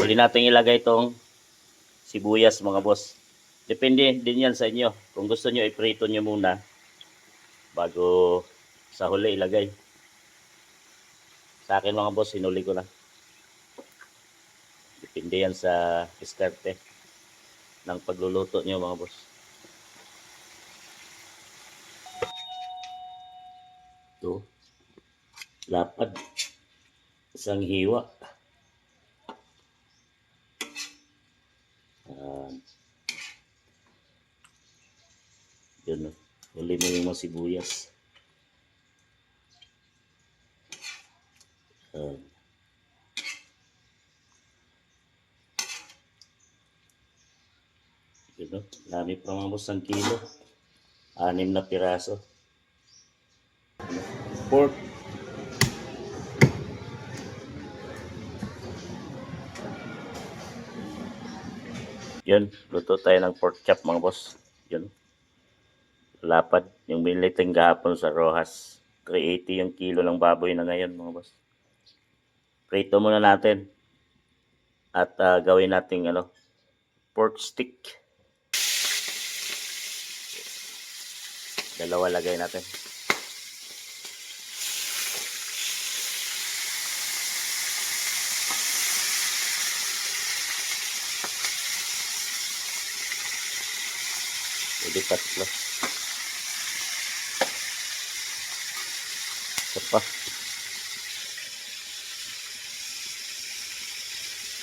Huli natin ilagay itong sibuyas mga boss. Depende din yan sa inyo. Kung gusto nyo, iprito nyo muna bago sa huli ilagay. Sa akin mga boss, hinuli ko na. Depende yan sa diskarte ng pagluluto nyo mga boss. Ito, lapad. Isang hiwa. Yun, huli mo yung mga sibuyas. Yun, dami pa mga boss, 1 kilo. 6 na piraso. Pork. Yun, luto tayo ng pork chop mga boss. Yun. Lapad. Yung biniliting gahapon sa Rojas. 380 yung kilo ng baboy na ngayon mga boss. Prito muna natin. At gawin nating pork stick. Dalawa lagay natin. Pwede tatlo. Isa pa.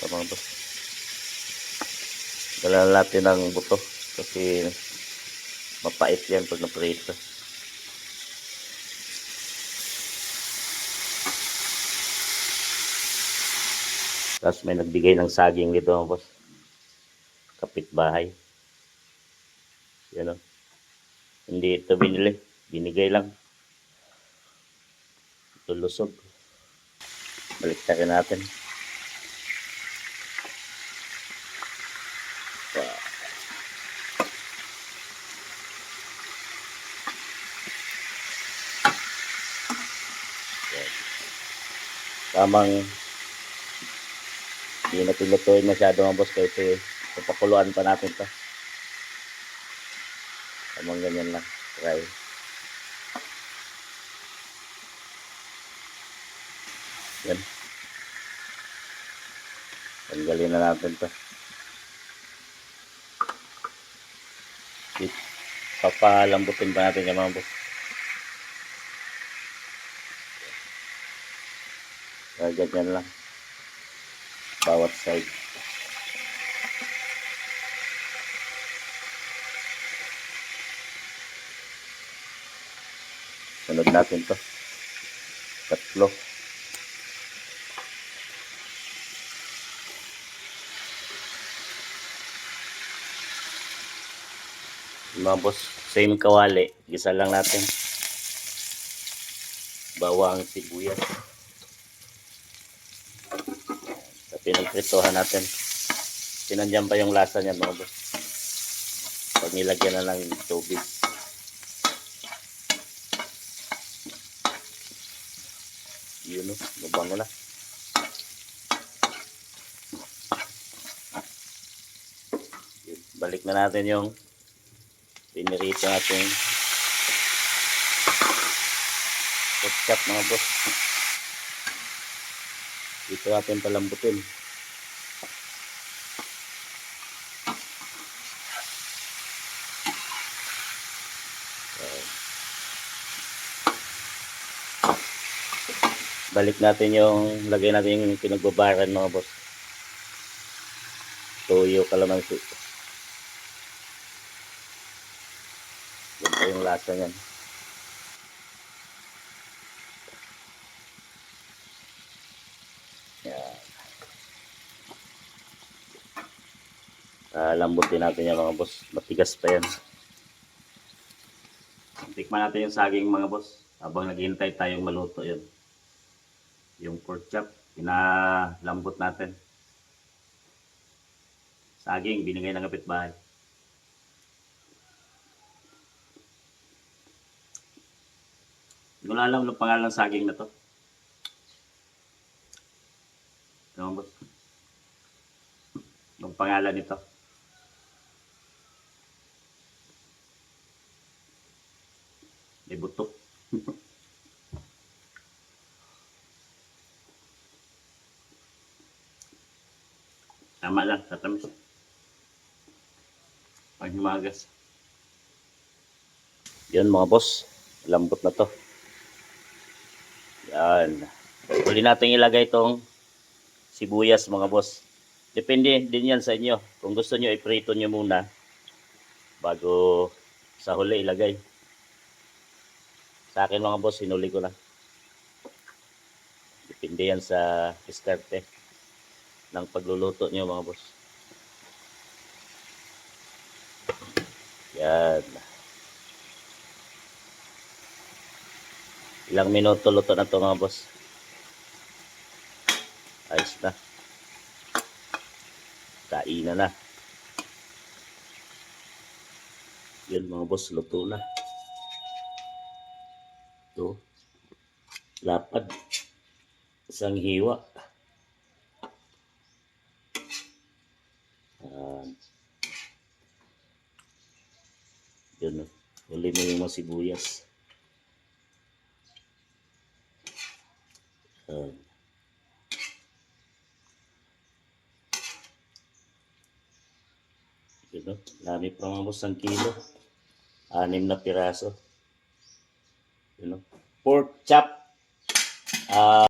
Tamang to. Dala natin ng buto kasi mapait yan pag naprito. Tapos may nagbigay ng saging dito mga boss. Kapitbahay. Yan o. Hindi ito binili. Binigay lang. Ito lusog. Baliktarin natin. Tamang hindi natin lutuin masyado mga boss kasi papakuluan pa natin ito. Tamang ganyan lang. Try. Yan. Tanggalin na natin ito. Papalambutin pa natin yung mga boss. Ganyan lang. Bawat side. Sunod natin to. Tatlo. Mga boss, same kawali. Gisa lang natin. Bawang, sibuyas. Sa pinagpritohan natin. Sinandyan pa yung lasa niya mga boss. Pag nilagyan na lang yung tubig. Yun o, mabango na. Balik na natin yung pinirito natin pork chop mga boss. Dito natin palambutin. Balik natin yung lagay natin yung pinagbabaran mga boss. Toyo, kalamansi. Ganito yung lasa niyan. Yan. Lambutin natin yung mga boss. Matigas pa yan. Tikman natin yung saging mga boss. Habang naghihintay tayong maluto yun. Yung pork chop, pinalambot natin. Saging, binigay ng kapitbahay. Hindi ko na alam ng pangalan ng saging na to. Ano boss? Ang pangalan nito. May butok. Tama lang, tatamis. Pag humagas. Yan mga boss, lambot na to. Yan. Huli natin ilagay itong sibuyas mga boss. Depende din yan sa inyo. Kung gusto nyo, iprito nyo muna bago sa huli ilagay. Sa akin mga boss, hinuli ko lang. Depende yan sa diskarte ng pagluluto nyo mga boss. Yan. Ilang minuto luto na to mga boss. Ayos na. Kainan na. Yan mga boss, luto na. Ito. Lapad. Isang hiwa. Yun. Huli mo yung mga sibuyas. Yun. Dami pa mga boss, 1 kilo. 6 na piraso. Yun. Pork chop.